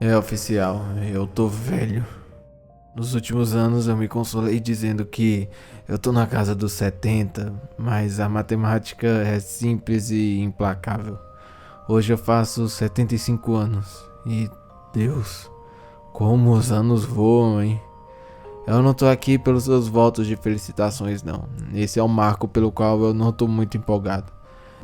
É oficial, eu tô velho. Nos últimos anos eu me consolei dizendo que eu tô na casa dos 70, mas a matemática é simples e implacável. Hoje eu faço 75 anos e Deus, como os anos voam, hein? Eu não tô aqui pelos seus votos de felicitações, não. Esse é um marco pelo qual eu não tô muito empolgado.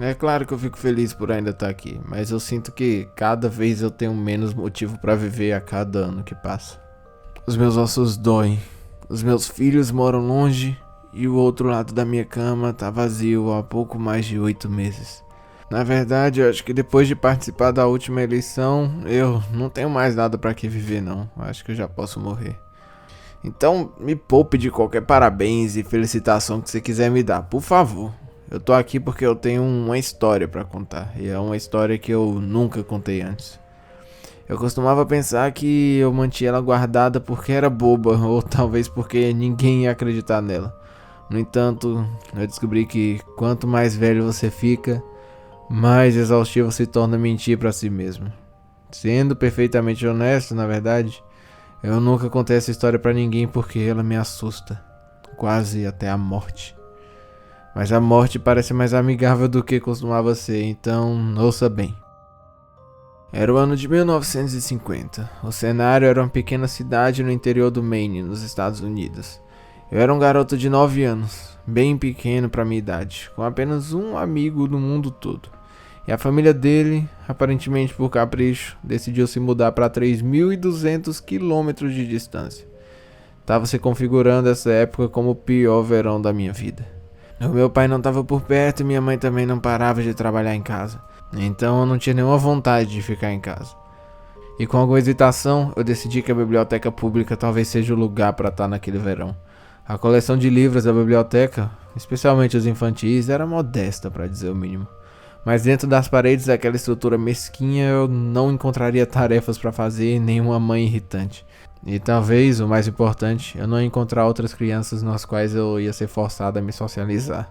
É claro que eu fico feliz por ainda estar aqui, mas eu sinto que cada vez eu tenho menos motivo pra viver a cada ano que passa. Os meus ossos doem, os meus filhos moram longe e o outro lado da minha cama tá vazio há pouco mais de 8 meses. Na verdade, eu acho que depois de participar da última eleição, eu não tenho mais nada pra que viver não. Acho que eu já posso morrer. Então, me poupe de qualquer parabéns e felicitação que você quiser me dar, por favor. Eu tô aqui porque eu tenho uma história pra contar, e é uma história que eu nunca contei antes. Eu costumava pensar que eu mantinha ela guardada porque era boba, ou talvez porque ninguém ia acreditar nela. No entanto, eu descobri que quanto mais velho você fica, mais exaustivo se torna mentir pra si mesmo. Sendo perfeitamente honesto, na verdade, eu nunca contei essa história pra ninguém porque ela me assusta, quase até a morte. Mas a morte parece mais amigável do que costumava ser, então ouça bem. Era o ano de 1950. O cenário era uma pequena cidade no interior do Maine, nos Estados Unidos. Eu era um garoto de 9 anos, bem pequeno para minha idade, com apenas um amigo no mundo todo. E a família dele, aparentemente por capricho, decidiu se mudar para 3.200 quilômetros de distância. Tava se configurando essa época como o pior verão da minha vida. O meu pai não estava por perto e minha mãe também não parava de trabalhar em casa. Então eu não tinha nenhuma vontade de ficar em casa. E com alguma hesitação, eu decidi que a biblioteca pública talvez seja o lugar para estar naquele verão. A coleção de livros da biblioteca, especialmente os infantis, era modesta, para dizer o mínimo. Mas dentro das paredes daquela estrutura mesquinha eu não encontraria tarefas para fazer e nenhuma mãe irritante. E talvez, o mais importante, eu não ia encontrar outras crianças nas quais eu ia ser forçado a me socializar.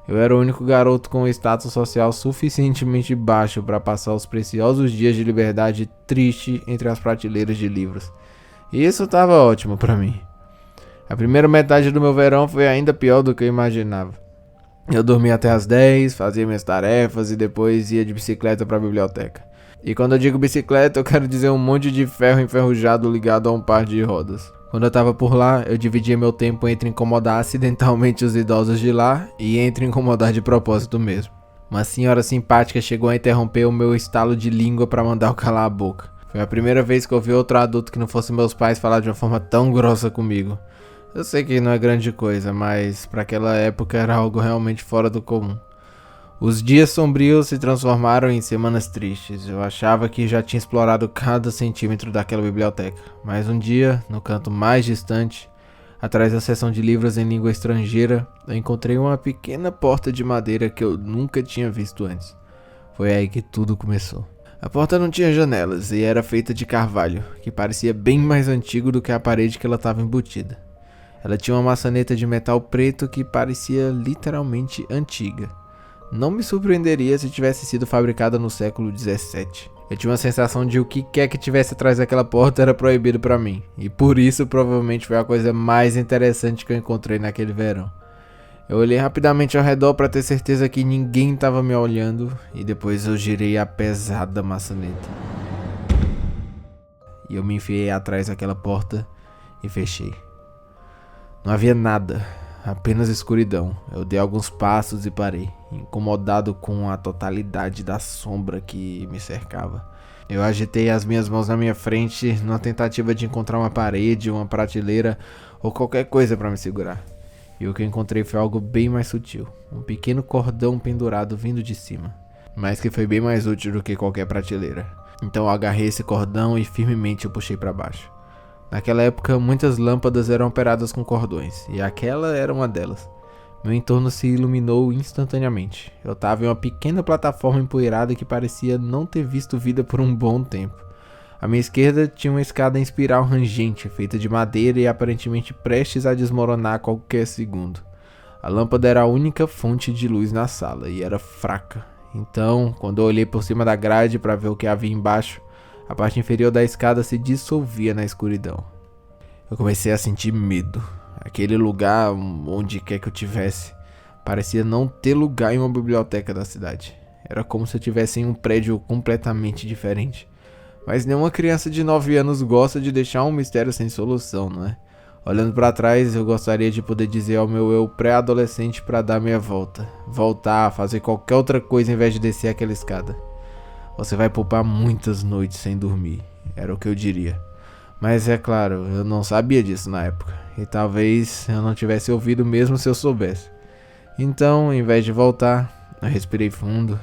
Eu era o único garoto com um status social suficientemente baixo para passar os preciosos dias de liberdade triste entre as prateleiras de livros. E isso estava ótimo para mim. A primeira metade do meu verão foi ainda pior do que eu imaginava. Eu dormia até as 10, fazia minhas tarefas e depois ia de bicicleta para a biblioteca. E quando eu digo bicicleta, eu quero dizer um monte de ferro enferrujado ligado a um par de rodas. Quando eu tava por lá, eu dividia meu tempo entre incomodar acidentalmente os idosos de lá e entre incomodar de propósito mesmo. Uma senhora simpática chegou a interromper o meu estalo de língua para mandar eu calar a boca. Foi a primeira vez que eu vi outro adulto que não fosse meus pais falar de uma forma tão grossa comigo. Eu sei que não é grande coisa, mas para aquela época era algo realmente fora do comum. Os dias sombrios se transformaram em semanas tristes. Eu achava que já tinha explorado cada centímetro daquela biblioteca. Mas um dia, no canto mais distante, atrás da seção de livros em língua estrangeira, eu encontrei uma pequena porta de madeira que eu nunca tinha visto antes. Foi aí que tudo começou. A porta não tinha janelas e era feita de carvalho, que parecia bem mais antigo do que a parede que ela estava embutida. Ela tinha uma maçaneta de metal preto que parecia literalmente antiga. Não me surpreenderia se tivesse sido fabricada no século 17. Eu tinha uma sensação de o que quer que tivesse atrás daquela porta era proibido pra mim. E por isso provavelmente foi a coisa mais interessante que eu encontrei naquele verão. Eu olhei rapidamente ao redor para ter certeza que ninguém estava me olhando. E depois eu girei a pesada maçaneta. E eu me enfiei atrás daquela porta e fechei. Não havia nada. Apenas escuridão. Eu dei alguns passos e parei, incomodado com a totalidade da sombra que me cercava. Eu agitei as minhas mãos na minha frente, numa tentativa de encontrar uma parede, uma prateleira ou qualquer coisa para me segurar. E o que encontrei foi algo bem mais sutil, um pequeno cordão pendurado vindo de cima, mas que foi bem mais útil do que qualquer prateleira. Então eu agarrei esse cordão e firmemente eu puxei para baixo. Naquela época, muitas lâmpadas eram operadas com cordões, e aquela era uma delas. Meu entorno se iluminou instantaneamente. Eu estava em uma pequena plataforma empoeirada que parecia não ter visto vida por um bom tempo. À minha esquerda tinha uma escada em espiral rangente, feita de madeira e aparentemente prestes a desmoronar a qualquer segundo. A lâmpada era a única fonte de luz na sala, e era fraca. Então, quando eu olhei por cima da grade para ver o que havia embaixo, A parte inferior da escada se dissolvia na escuridão. Eu comecei a sentir medo. Aquele lugar, onde quer que eu tivesse, parecia não ter lugar em uma biblioteca da cidade. Era como se eu estivesse em um prédio completamente diferente. Mas nenhuma criança de 9 anos gosta de deixar um mistério sem solução, não é? Olhando pra trás, eu gostaria de poder dizer ao meu eu pré-adolescente pra dar meia volta. Voltar, fazer qualquer outra coisa em vez de descer aquela escada. Você vai poupar muitas noites sem dormir, era o que eu diria. Mas é claro, eu não sabia disso na época. E talvez eu não tivesse ouvido mesmo se eu soubesse. Então, em vez de voltar, eu respirei fundo,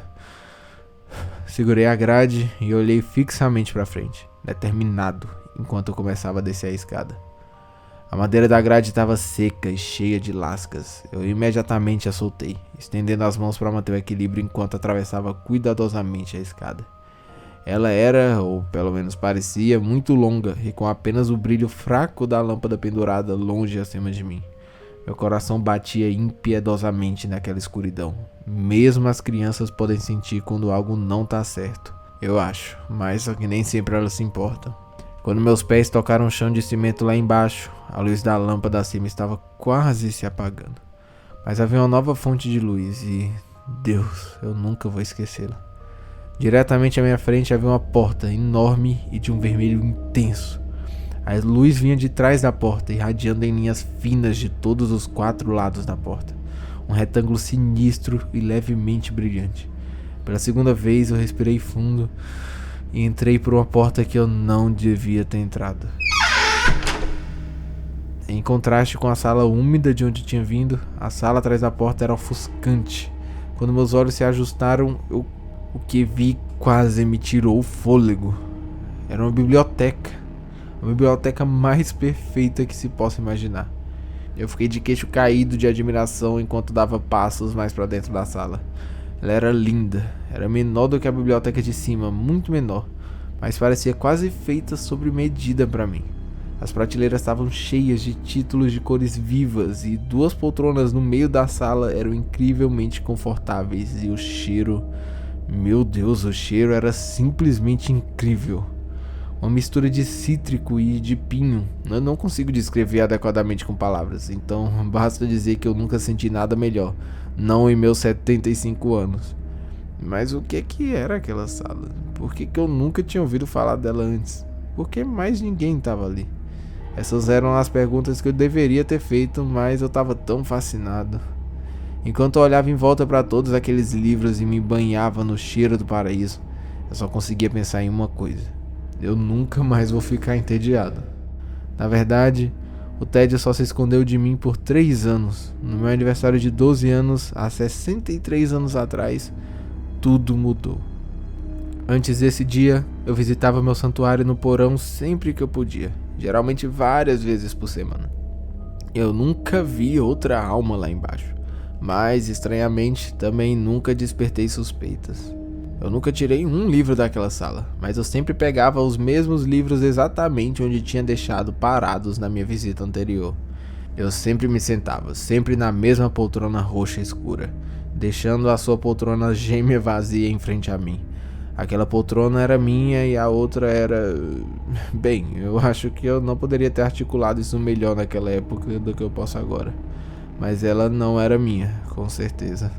segurei a grade e olhei fixamente pra frente, determinado, enquanto eu começava a descer a escada. A madeira da grade estava seca e cheia de lascas. Eu imediatamente a soltei, estendendo as mãos para manter o equilíbrio enquanto atravessava cuidadosamente a escada. Ela era, ou pelo menos parecia, muito longa e com apenas o brilho fraco da lâmpada pendurada longe acima de mim. Meu coração batia impiedosamente naquela escuridão. Mesmo as crianças podem sentir quando algo não tá certo, eu acho, mas só que nem sempre elas se importam. Quando meus pés tocaram o chão de cimento lá embaixo, a luz da lâmpada acima estava quase se apagando. Mas havia uma nova fonte de luz e, Deus, eu nunca vou esquecê-la. Diretamente à minha frente havia uma porta enorme e de um vermelho intenso. A luz vinha de trás da porta, irradiando em linhas finas de todos os 4 lados da porta. Um retângulo sinistro e levemente brilhante. Pela segunda vez eu respirei fundo e entrei por uma porta que eu não devia ter entrado. Em contraste com a sala úmida de onde tinha vindo, a sala atrás da porta era ofuscante. Quando meus olhos se ajustaram, o que vi quase me tirou o fôlego. Era uma biblioteca. A biblioteca mais perfeita que se possa imaginar. Eu fiquei de queixo caído de admiração enquanto dava passos mais para dentro da sala. Ela era linda, era menor do que a biblioteca de cima, muito menor, mas parecia quase feita sob medida para mim. As prateleiras estavam cheias de títulos de cores vivas e 2 poltronas no meio da sala eram incrivelmente confortáveis e o cheiro... Meu Deus, o cheiro era simplesmente incrível. Uma mistura de cítrico e de pinho. Eu não consigo descrever adequadamente com palavras, então basta dizer que eu nunca senti nada melhor. Não em meus 75 anos. Mas o que era aquela sala? Por que eu nunca tinha ouvido falar dela antes? Por que mais ninguém estava ali? Essas eram as perguntas que eu deveria ter feito, mas eu estava tão fascinado. Enquanto eu olhava em volta para todos aqueles livros e me banhava no cheiro do paraíso, eu só conseguia pensar em uma coisa: eu nunca mais vou ficar entediado. Na verdade, o tédio só se escondeu de mim por 3 anos. No meu aniversário de 12 anos, há 63 anos atrás, tudo mudou. Antes desse dia, eu visitava meu santuário no porão sempre que eu podia, geralmente várias vezes por semana. Eu nunca vi outra alma lá embaixo, mas, estranhamente, também nunca despertei suspeitas. Eu nunca tirei um livro daquela sala, mas eu sempre pegava os mesmos livros exatamente onde tinha deixado parados na minha visita anterior. Eu sempre me sentava, sempre na mesma poltrona roxa escura, deixando a sua poltrona gêmea vazia em frente a mim. Aquela poltrona era minha e a outra era... Bem, eu acho que eu não poderia ter articulado isso melhor naquela época do que eu posso agora. Mas ela não era minha, com certeza.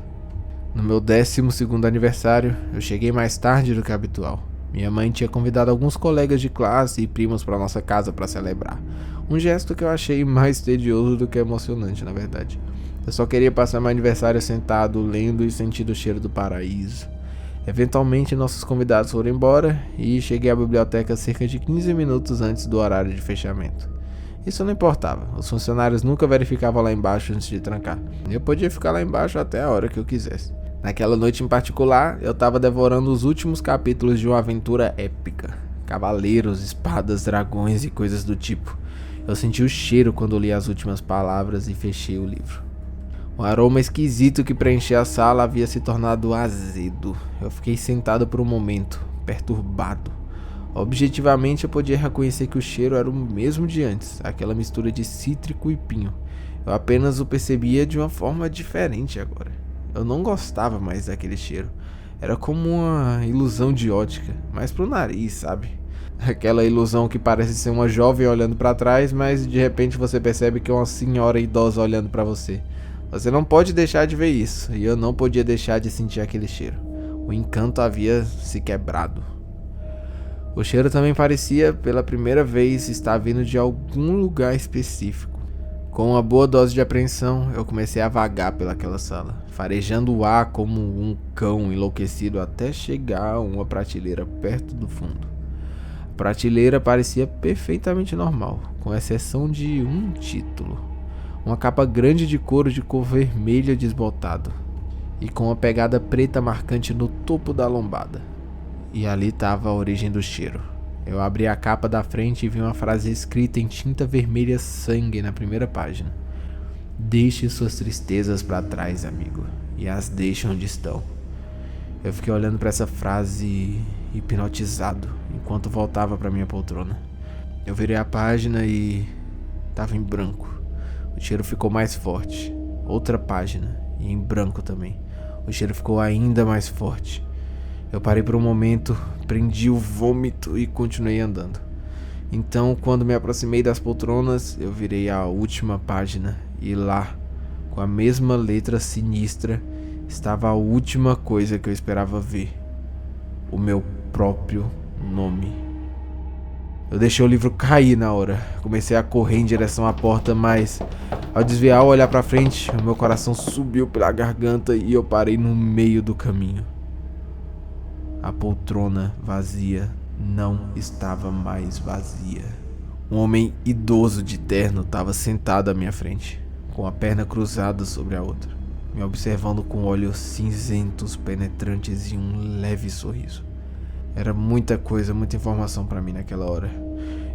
No meu 12º aniversário, eu cheguei mais tarde do que habitual. Minha mãe tinha convidado alguns colegas de classe e primos para nossa casa para celebrar. Um gesto que eu achei mais tedioso do que emocionante, na verdade. Eu só queria passar meu aniversário sentado, lendo e sentindo o cheiro do paraíso. Eventualmente, nossos convidados foram embora e cheguei à biblioteca cerca de 15 minutos antes do horário de fechamento. Isso não importava, os funcionários nunca verificavam lá embaixo antes de trancar. Eu podia ficar lá embaixo até a hora que eu quisesse. Naquela noite em particular, eu estava devorando os últimos capítulos de uma aventura épica. Cavaleiros, espadas, dragões e coisas do tipo. Eu senti o cheiro quando li as últimas palavras e fechei o livro. O aroma esquisito que preenchia a sala havia se tornado azedo. Eu fiquei sentado por um momento, perturbado. Objetivamente eu podia reconhecer que o cheiro era o mesmo de antes, aquela mistura de cítrico e pinho. Eu apenas o percebia de uma forma diferente agora. Eu não gostava mais daquele cheiro. Era como uma ilusão de ótica, mas pro nariz, sabe? Aquela ilusão que parece ser uma jovem olhando para trás, mas de repente você percebe que é uma senhora idosa olhando para você. Você não pode deixar de ver isso, e eu não podia deixar de sentir aquele cheiro. O encanto havia se quebrado. O cheiro também parecia, pela primeira vez, estar vindo de algum lugar específico. Com uma boa dose de apreensão, eu comecei a vagar pelaquela sala, farejando o ar como um cão enlouquecido até chegar a uma prateleira perto do fundo. A prateleira parecia perfeitamente normal, com exceção de um título. Uma capa grande de couro de cor vermelha desbotado, e com uma pegada preta marcante no topo da lombada. E ali estava a origem do cheiro. Eu abri a capa da frente e vi uma frase escrita em tinta vermelha sangue na primeira página. Deixe suas tristezas para trás, amigo, e as deixe onde estão. Eu fiquei olhando para essa frase hipnotizado, enquanto voltava para minha poltrona. Eu virei a página e estava em branco. O cheiro ficou mais forte. Outra página, e em branco também. O cheiro ficou ainda mais forte. Eu parei por um momento, prendi o vômito e continuei andando. Então, quando me aproximei das poltronas, eu virei a última página e lá, com a mesma letra sinistra, estava a última coisa que eu esperava ver. O meu próprio nome. Eu deixei o livro cair na hora. Comecei a correr em direção à porta, mas ao desviar e olhar para frente, o meu coração subiu pela garganta e eu parei no meio do caminho. A poltrona vazia não estava mais vazia. Um homem idoso de terno estava sentado à minha frente, com a perna cruzada sobre a outra, me observando com olhos cinzentos, penetrantes e um leve sorriso. Era muita coisa, muita informação para mim naquela hora.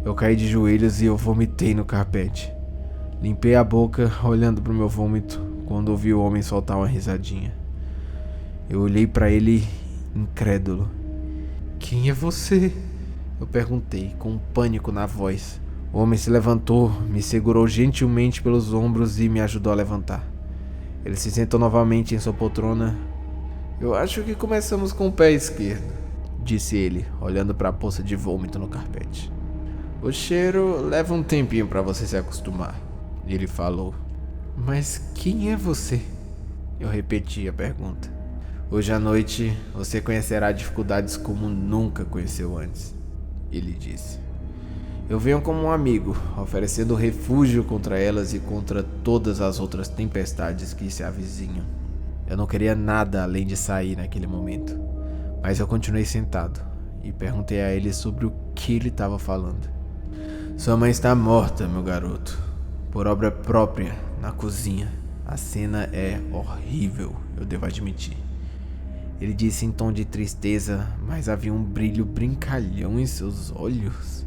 Eu caí de joelhos e eu vomitei no carpete. Limpei a boca, olhando para o meu vômito, quando ouvi o homem soltar uma risadinha. Eu olhei para ele incrédulo. Quem é você? Eu perguntei, com um pânico na voz. O homem se levantou, me segurou gentilmente pelos ombros e me ajudou a levantar. Ele se sentou novamente em sua poltrona. Eu acho que começamos com o pé esquerdo, disse ele, olhando para a poça de vômito no carpete. O cheiro leva um tempinho para você se acostumar, ele falou. Mas quem é você? Eu repeti a pergunta. Hoje à noite você conhecerá dificuldades como nunca conheceu antes, ele disse. Eu venho como um amigo, oferecendo refúgio contra elas e contra todas as outras tempestades que se avizinham. Eu não queria nada além de sair naquele momento, mas eu continuei sentado e perguntei a ele sobre o que ele estava falando. Sua mãe está morta, meu garoto, por obra própria, na cozinha. A cena é horrível, eu devo admitir. Ele disse em tom de tristeza, mas havia um brilho brincalhão em seus olhos.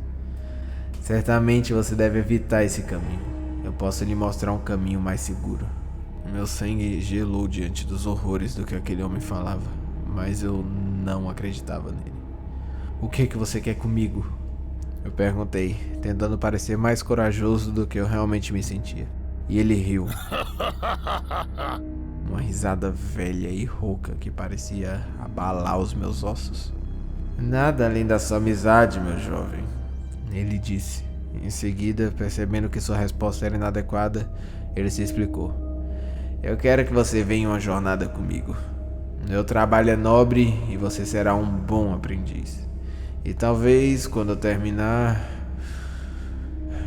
Certamente você deve evitar esse caminho. Eu posso lhe mostrar um caminho mais seguro. Meu sangue gelou diante dos horrores do que aquele homem falava, mas eu não acreditava nele. O que você quer comigo? Eu perguntei, tentando parecer mais corajoso do que eu realmente me sentia. E ele riu. Uma risada velha e rouca que parecia abalar os meus ossos. Nada além da sua amizade, meu jovem, ele disse. Em seguida, percebendo que sua resposta era inadequada, ele se explicou. Eu quero que você venha em uma jornada comigo. Meu trabalho é nobre e você será um bom aprendiz. E talvez, quando eu terminar...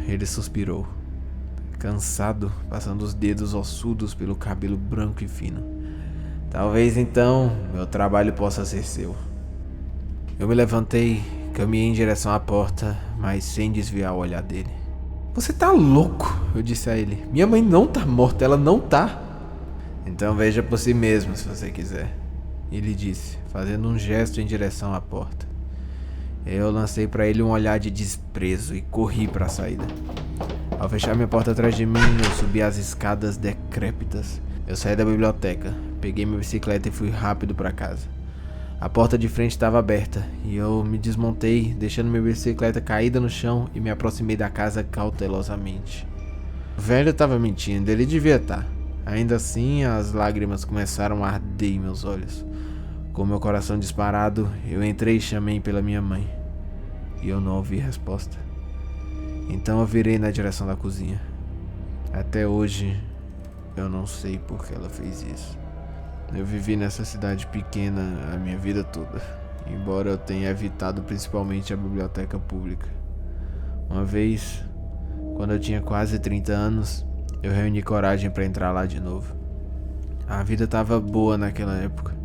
Ele suspirou, cansado, passando os dedos ossudos pelo cabelo branco e fino. Talvez então meu trabalho possa ser seu. Eu me levantei, caminhei em direção à porta, mas sem desviar o olhar dele. Você tá louco, eu disse a ele. Minha mãe não tá morta, ela não tá. Então veja por si mesmo, se você quiser, ele disse, fazendo um gesto em direção à porta. Eu lancei para ele um olhar de desprezo e corri para a saída. Ao fechar minha porta atrás de mim, eu subi as escadas decrépitas. Eu saí da biblioteca, peguei minha bicicleta e fui rápido para casa. A porta de frente estava aberta e eu me desmontei, deixando minha bicicleta caída no chão e me aproximei da casa cautelosamente. O velho estava mentindo, ele devia estar. Ainda assim, as lágrimas começaram a arder em meus olhos. Com meu coração disparado, eu entrei e chamei pela minha mãe. e eu não ouvi resposta. Então eu virei na direção da cozinha. Até hoje eu não sei por que ela fez isso. Eu vivi nessa cidade pequena a minha vida toda, embora eu tenha evitado principalmente a biblioteca pública. Uma vez, quando eu tinha quase 30 anos, eu reuni coragem para entrar lá de novo. A vida estava boa naquela época,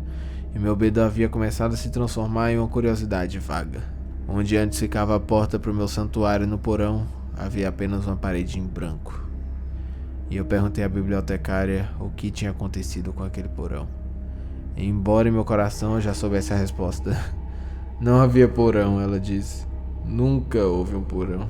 e meu medo havia começado a se transformar em uma curiosidade vaga. Onde antes ficava a porta para o meu santuário no porão, havia apenas uma parede em branco. E eu perguntei à bibliotecária o que tinha acontecido com aquele porão. Embora em meu coração eu já soubesse a resposta. Não havia porão, ela disse. Nunca houve um porão.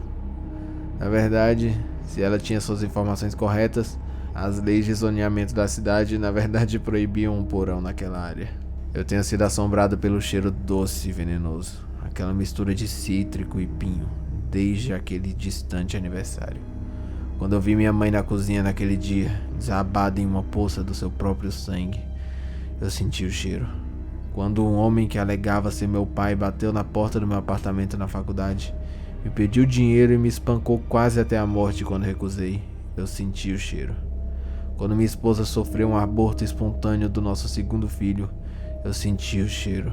Na verdade, se ela tinha suas informações corretas, as leis de zoneamento da cidade na verdade proibiam um porão naquela área. Eu tenho sido assombrado pelo cheiro doce e venenoso, aquela mistura de cítrico e pinho, desde aquele distante aniversário. Quando eu vi minha mãe na cozinha naquele dia, desabada em uma poça do seu próprio sangue, eu senti o cheiro. Quando um homem que alegava ser meu pai bateu na porta do meu apartamento na faculdade, me pediu dinheiro e me espancou quase até a morte quando recusei, eu senti o cheiro. Quando minha esposa sofreu um aborto espontâneo do nosso segundo filho, eu senti o cheiro.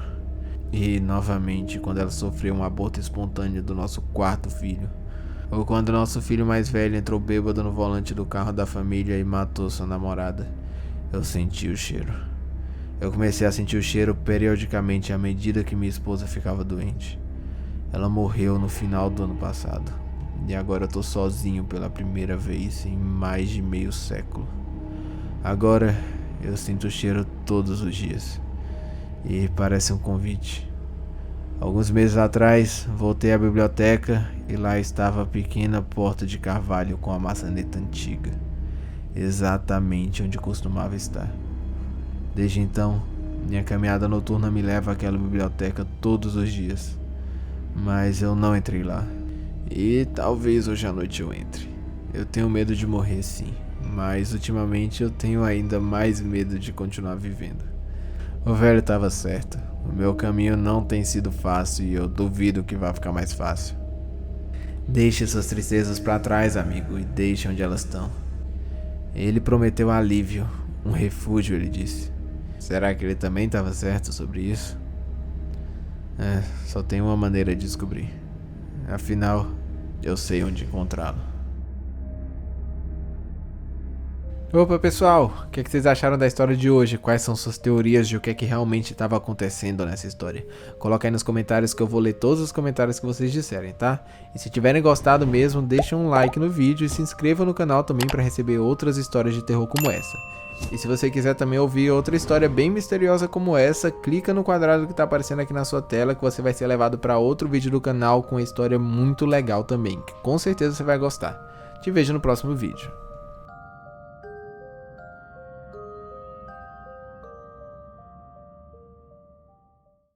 E, novamente, quando ela sofreu um aborto espontâneo do nosso quarto filho. Ou quando nosso filho mais velho entrou bêbado no volante do carro da família e matou sua namorada, eu senti o cheiro. Eu comecei a sentir o cheiro periodicamente à medida que minha esposa ficava doente. Ela morreu no final do ano passado. E agora eu tô sozinho pela primeira vez em mais de meio século. Agora eu sinto o cheiro todos os dias. E parece um convite. Alguns meses atrás, voltei à biblioteca e lá estava a pequena porta de carvalho com a maçaneta antiga, exatamente onde costumava estar. Desde então, minha caminhada noturna me leva àquela biblioteca todos os dias, mas eu não entrei lá. E talvez hoje à noite eu entre. Eu tenho medo de morrer, sim, mas ultimamente eu tenho ainda mais medo de continuar vivendo. O velho estava certo. O meu caminho não tem sido fácil e eu duvido que vai ficar mais fácil. Deixe suas tristezas para trás, amigo, e deixe onde elas estão. Ele prometeu alívio, um refúgio, ele disse. Será que ele também estava certo sobre isso? Só tem uma maneira de descobrir. Afinal, eu sei onde encontrá-lo. Opa pessoal, o que vocês acharam da história de hoje? Quais são suas teorias de o que é que realmente estava acontecendo nessa história? Coloca aí nos comentários que eu vou ler todos os comentários que vocês disserem, tá? E se tiverem gostado mesmo, deixa um like no vídeo e se inscreva no canal também para receber outras histórias de terror como essa. E se você quiser também ouvir outra história bem misteriosa como essa, clica no quadrado que está aparecendo aqui na sua tela que você vai ser levado para outro vídeo do canal com uma história muito legal também, que com certeza você vai gostar. Te vejo no próximo vídeo.